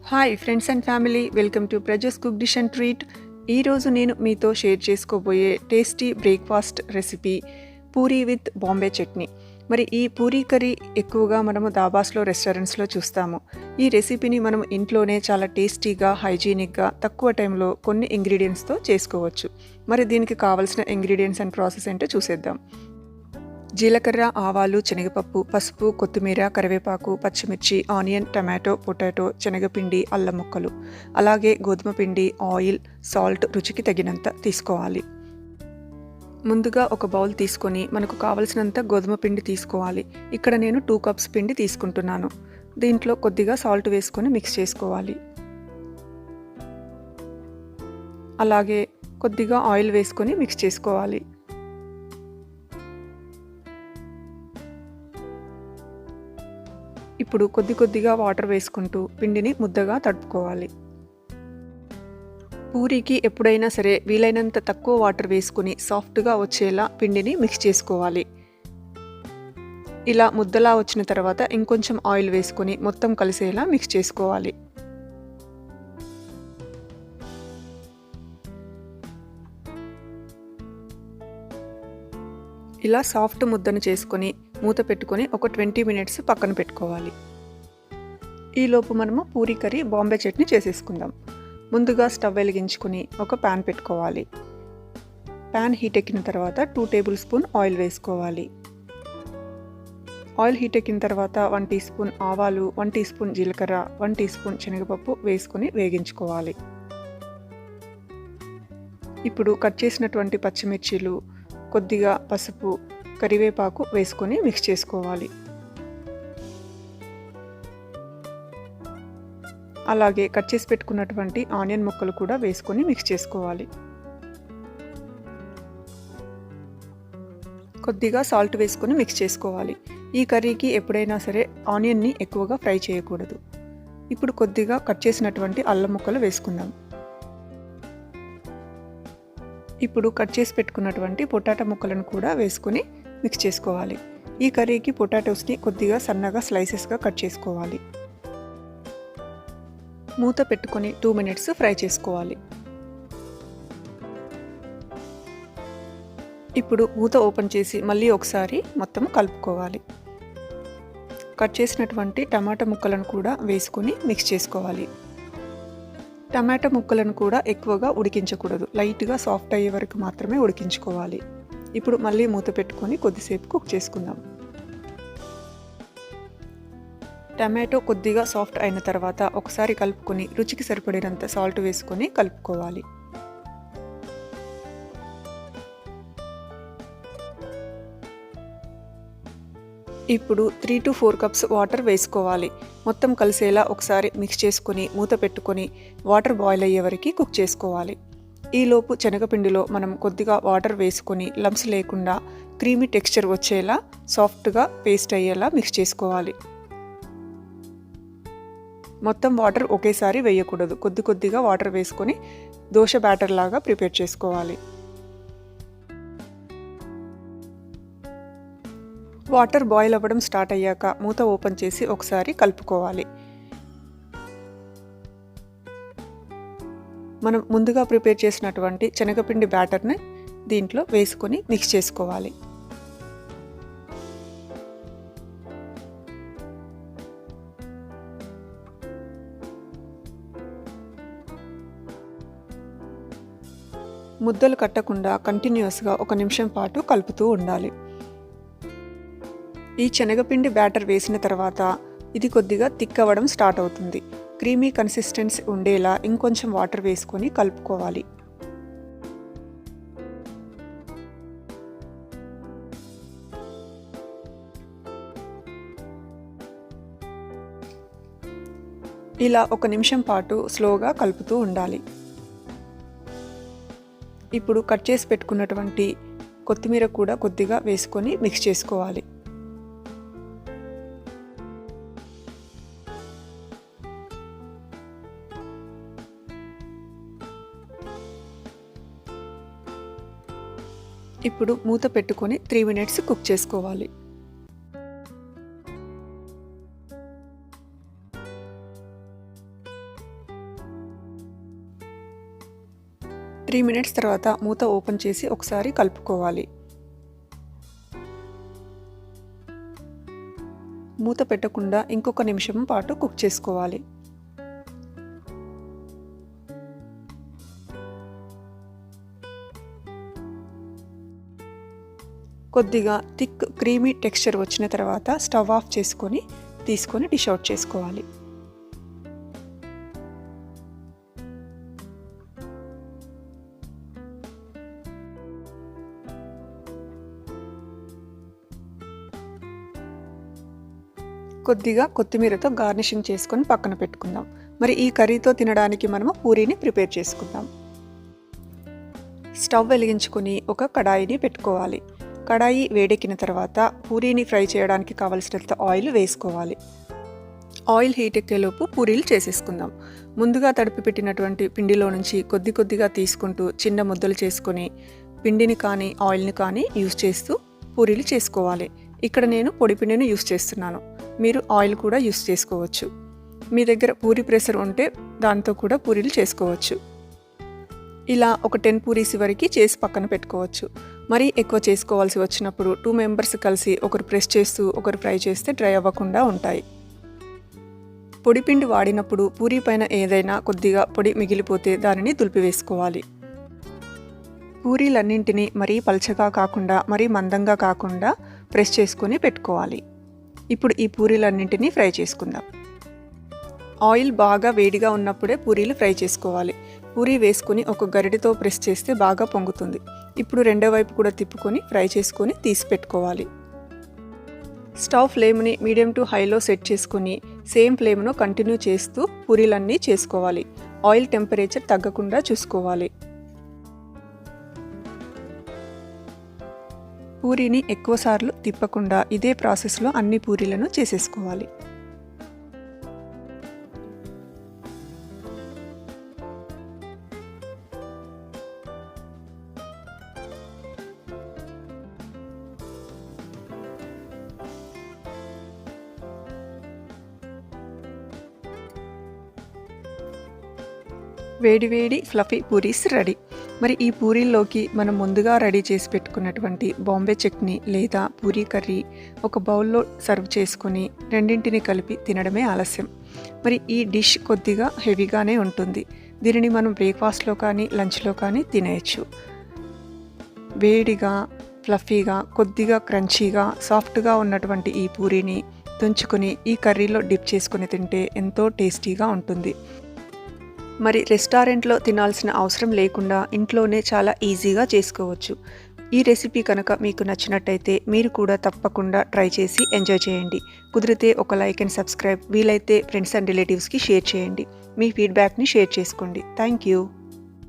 Hi friends and family, welcome to ప్రజోస్ cook dish and treat. ఈరోజు నేను మీతో షేర్ చేసుకోబోయే tasty breakfast recipe puri with Bombay chutney. మరి ఈ పూరీ కర్రీ ఎక్కువగా మనము దాబాస్లో, రెస్టారెంట్స్లో చూస్తాము. ఈ రెసిపీని మనం ఇంట్లోనే చాలా టేస్టీగా, హైజీనిక్గా, తక్కువ టైంలో కొన్ని ఇంగ్రీడియంట్స్తో చేసుకోవచ్చు. మరి దీనికి కావాల్సిన ఇంగ్రీడియంట్స్ అండ్ ప్రాసెస్ ఏంటో చూసేద్దాం. జీలకర్ర, ఆవాలు, శనగపప్పు, పసుపు, కొత్తిమీర, కరివేపాకు, పచ్చిమిర్చి, ఆనియన్, టమాటో, పొటాటో, శనగపిండి, అల్లం ముక్కలు, అలాగే గోధుమ పిండి, ఆయిల్, సాల్ట్ రుచికి తగినంత తీసుకోవాలి. ముందుగా ఒక బౌల్ తీసుకొని మనకు కావలసినంత గోధుమ పిండి తీసుకోవాలి. ఇక్కడ నేను 2 కప్స్ పిండి తీసుకుంటున్నాను. దీంట్లో కొద్దిగా సాల్ట్ వేసుకొని మిక్స్ చేసుకోవాలి. అలాగే కొద్దిగా ఆయిల్ వేసుకొని మిక్స్ చేసుకోవాలి. ఇప్పుడు కొద్దిగా వాటర్ వేసుకుంటూ పిండిని ముద్దగా తడుపుకోవాలి. పూరీకి ఎప్పుడైనా సరే వీలైనంత తక్కువ వాటర్ వేసుకుని సాఫ్ట్గా వచ్చేలా పిండిని మిక్స్ చేసుకోవాలి. ఇలా ముద్దలా వచ్చిన తర్వాత ఇంకొంచెం ఆయిల్ వేసుకొని మొత్తం కలిసేలా మిక్స్ చేసుకోవాలి. ఇలా సాఫ్ట్ ముద్దను చేసుకొని మూత పెట్టుకొని ఒక 20 మినిట్స్ పక్కన పెట్టుకోవాలి. ఈలోపు మనము పూరీ కర్రీ బాంబే చట్నీ చేసేసుకుందాం. ముందుగా స్టవ్ వెలిగించుకొని ఒక ప్యాన్ పెట్టుకోవాలి. ప్యాన్ హీట్ ఎక్కిన తర్వాత 2 టేబుల్ స్పూన్ ఆయిల్ వేసుకోవాలి. ఆయిల్ హీట్ ఎక్కిన తర్వాత 1 టీ స్పూన్ ఆవాలు, 1 టీ స్పూన్ జీలకర్ర, 1 టీ స్పూన్ శనగపప్పు వేసుకొని వేగించుకోవాలి. ఇప్పుడు కట్ చేసినటువంటి పచ్చిమిర్చీలు, కొద్దిగా పసుపు, కరివేపాకు వేసుకొని మిక్స్ చేసుకోవాలి. అలాగే కట్ చేసి పెట్టుకున్నటువంటి ఆనియన్ ముక్కలు కూడా వేసుకొని మిక్స్ చేసుకోవాలి. కొద్దిగా సాల్ట్ వేసుకొని మిక్స్ చేసుకోవాలి. ఈ కర్రీకి ఎప్పుడైనా సరే ఆనియన్ని ఎక్కువగా ఫ్రై చేయకూడదు. ఇప్పుడు కొద్దిగా కట్ చేసినటువంటి అల్లం ముక్కలు వేసుకుందాం. ఇప్పుడు కట్ చేసి పెట్టుకున్నటువంటి పొటాటో ముక్కలను కూడా వేసుకొని మిక్స్ చేసుకోవాలి. ఈ కర్రీకి పొటాటోస్ని కొద్దిగా సన్నగా స్లైసెస్గా కట్ చేసుకోవాలి. మూత పెట్టుకొని 2 మినిట్స్ ఫ్రై చేసుకోవాలి. ఇప్పుడు మూత ఓపెన్ చేసి మళ్ళీ ఒకసారి మొత్తం కలుపుకోవాలి. కట్ చేసినటువంటి టమాటా ముక్కలను కూడా వేసుకొని మిక్స్ చేసుకోవాలి. టమాటా ముక్కలను కూడా ఎక్కువగా ఉడికించకూడదు, లైట్గా సాఫ్ట్ అయ్యే వరకు మాత్రమే ఉడికించుకోవాలి. ఇప్పుడు మళ్ళీ మూత పెట్టుకొని కొద్దిసేపు కుక్ చేసుకుందాం. టమాటో కొద్దిగా సాఫ్ట్ అయిన తర్వాత ఒకసారి కలుపుకొని రుచికి సరిపడినంత సాల్ట్ వేసుకొని కలుపుకోవాలి. ఇప్పుడు 3 to 4 కప్స్ వాటర్ వేసుకోవాలి. మొత్తం కలిసేలా ఒకసారి మిక్స్ చేసుకొని మూత పెట్టుకొని వాటర్ బాయిల్ అయ్యే వరకు కుక్ చేసుకోవాలి. ఈలోపు శనగపిండిలో మనం కొద్దిగా వాటర్ వేసుకొని లంప్స్ లేకుండా క్రీమీ టెక్స్చర్ వచ్చేలా సాఫ్ట్గా పేస్ట్ అయ్యేలా మిక్స్ చేసుకోవాలి. మొత్తం వాటర్ ఒకేసారి వేయకూడదు, కొద్దిగా వాటర్ వేసుకొని దోశ బ్యాటర్ లాగా ప్రిపేర్ చేసుకోవాలి. వాటర్ బాయిల్ అవ్వడం స్టార్ట్ అయ్యాక మూత ఓపెన్ చేసి ఒకసారి కలుపుకోవాలి. మనం ముందుగా ప్రిపేర్ చేసినటువంటి శనగపిండి బ్యాటర్ని దీంట్లో వేసుకొని మిక్స్ చేసుకోవాలి. ముద్దలు కట్టకుండా కంటిన్యూస్గా 1 నిమిషం పాటు కలుపుతూ ఉండాలి. ఈ శనగపిండి బ్యాటర్ వేసిన తర్వాత ఇది కొద్దిగా థిక్ అవ్వడం స్టార్ట్ అవుతుంది. క్రీమీ కన్సిస్టెన్సీ ఉండేలా ఇంకొంచెం వాటర్ వేసుకొని కలుపుకోవాలి. ఇలా 1 నిమిషం పాటు స్లోగా కలుపుతూ ఉండాలి. ఇప్పుడు కట్ చేసి పెట్టుకున్నటువంటి కొత్తిమీర కూడా కొద్దిగా వేసుకొని మిక్స్ చేసుకోవాలి. ఇప్పుడు మూత పెట్టుకొని 3 మినిట్స్ కుక్ చేసుకోవాలి. 3 మినిట్స్ తర్వాత మూత ఓపెన్ చేసి ఒకసారి కలుపుకోవాలి. మూత పెట్టకుండా ఇంకొక నిమిషం పాటు కుక్ చేసుకోవాలి. కొద్దిగా థిక్ క్రీమీ టెక్స్చర్ వచ్చిన తర్వాత స్టవ్ ఆఫ్ చేసుకొని తీసుకొని డిష్ అవుట్ చేసుకోవాలి. కొద్దిగా కొత్తిమీరతో గార్నిషింగ్ చేసుకొని పక్కన పెట్టుకుందాం. మరి ఈ కర్రీతో తినడానికి మనము పూరీని ప్రిపేర్ చేసుకుందాం. స్టవ్ వెలిగించుకొని ఒక కడాయిని పెట్టుకోవాలి. కడాయి వేడెక్కిన తర్వాత పూరీని ఫ్రై చేయడానికి కావలసినంత ఆయిల్ వేసుకోవాలి. ఆయిల్ హీట్ ఎక్కేలోపు పూరీలు చేసేసుకుందాం. ముందుగా తడిపి పెట్టినటువంటి పిండిలో నుంచి కొద్ది కొద్దిగా తీసుకుంటూ చిన్న ముద్దలు చేసుకొని పిండిని కానీ ఆయిల్ని కానీ యూస్ చేస్తూ పూరీలు చేసుకోవాలి. ఇక్కడ నేను పొడి పిండిని యూస్ చేస్తున్నాను. మీరు ఆయిల్ కూడా యూస్ చేసుకోవచ్చు. మీ దగ్గర పూరీ ప్రెషర్ ఉంటే దాంతో కూడా పూరీలు చేసుకోవచ్చు. ఇలా ఒక 10 పూరీస్ వరకు చేసి పక్కన పెట్టుకోవచ్చు. మరీ ఎక్కువ చేసుకోవాల్సి వచ్చినప్పుడు 2 మెంబర్స్ కలిసి ఒకరు ప్రెస్ చేస్తూ ఒకరు ఫ్రై చేస్తే డ్రై అవ్వకుండా ఉంటాయి. పొడిపిండి వాడినప్పుడు పూరీ పైన ఏదైనా కొద్దిగా పొడి మిగిలిపోతే దానిని దులిపివేసుకోవాలి. పూరీలన్నింటినీ మరీ పల్చగా కాకుండా మరీ మందంగా కాకుండా ప్రెస్ చేసుకొని పెట్టుకోవాలి. ఇప్పుడు ఈ పూరీలన్నింటినీ ఫ్రై చేసుకుందాం. ఆయిల్ బాగా వేడిగా ఉన్నప్పుడే పూరీలు ఫ్రై చేసుకోవాలి. పూరీ వేసుకొని ఒక గరిటెతో ప్రెస్ చేస్తే బాగా పొంగుతుంది. ఇప్పుడు రెండో వైపు కూడా తిప్పుకొని ఫ్రై చేసుకొని తీసి పెట్టుకోవాలి. స్టవ్ ఫ్లేమ్ని మీడియం టు హైలో సెట్ చేసుకొని సేమ్ ఫ్లేమ్ను కంటిన్యూ చేస్తూ పూరీలన్నీ చేసుకోవాలి. ఆయిల్ టెంపరేచర్ తగ్గకుండా చూసుకోవాలి. పూరీని ఎక్కువసార్లు తిప్పకుండా ఇదే ప్రాసెస్లో అన్ని పూరీలను చేసేసుకోవాలి. వేడివేడి ఫ్లఫీ పూరీస్ రెడీ. మరి ఈ పూరీల్లోకి మనం ముందుగా రెడీ చేసి పెట్టుకున్నటువంటి బాంబే చట్నీ లేదా పూరీ కర్రీ ఒక బౌల్లో సర్వ్ చేసుకొని రెండింటిని కలిపి తినడమే ఆలస్యం. మరి ఈ డిష్ కొద్దిగా హెవీగానే ఉంటుంది. దీనిని మనం బ్రేక్ఫాస్ట్లో కానీ లంచ్లో కానీ తినేయచ్చు. వేడిగా ఫ్లఫీగా కొద్దిగా క్రంచీగా సాఫ్ట్గా ఉన్నటువంటి ఈ పూరీని తుంచుకొని ఈ కర్రీలో డిప్ చేసుకొని తింటే ఎంతో టేస్టీగా ఉంటుంది. మరి రెస్టారెంట్లో తినాల్సిన అవసరం లేకుండా ఇంట్లోనే చాలా ఈజీగా చేసుకోవచ్చు. ఈ రెసిపీ కనుక మీకు నచ్చినట్టయితే మీరు కూడా తప్పకుండా ట్రై చేసి ఎంజాయ్ చేయండి. కుదిరితే ఒక లైక్ అండ్ సబ్స్క్రైబ్, వీలైతే ఫ్రెండ్స్ అండ్ రిలేటివ్స్కి షేర్ చేయండి. మీ ఫీడ్బ్యాక్ని షేర్ చేసుకోండి. Thank you.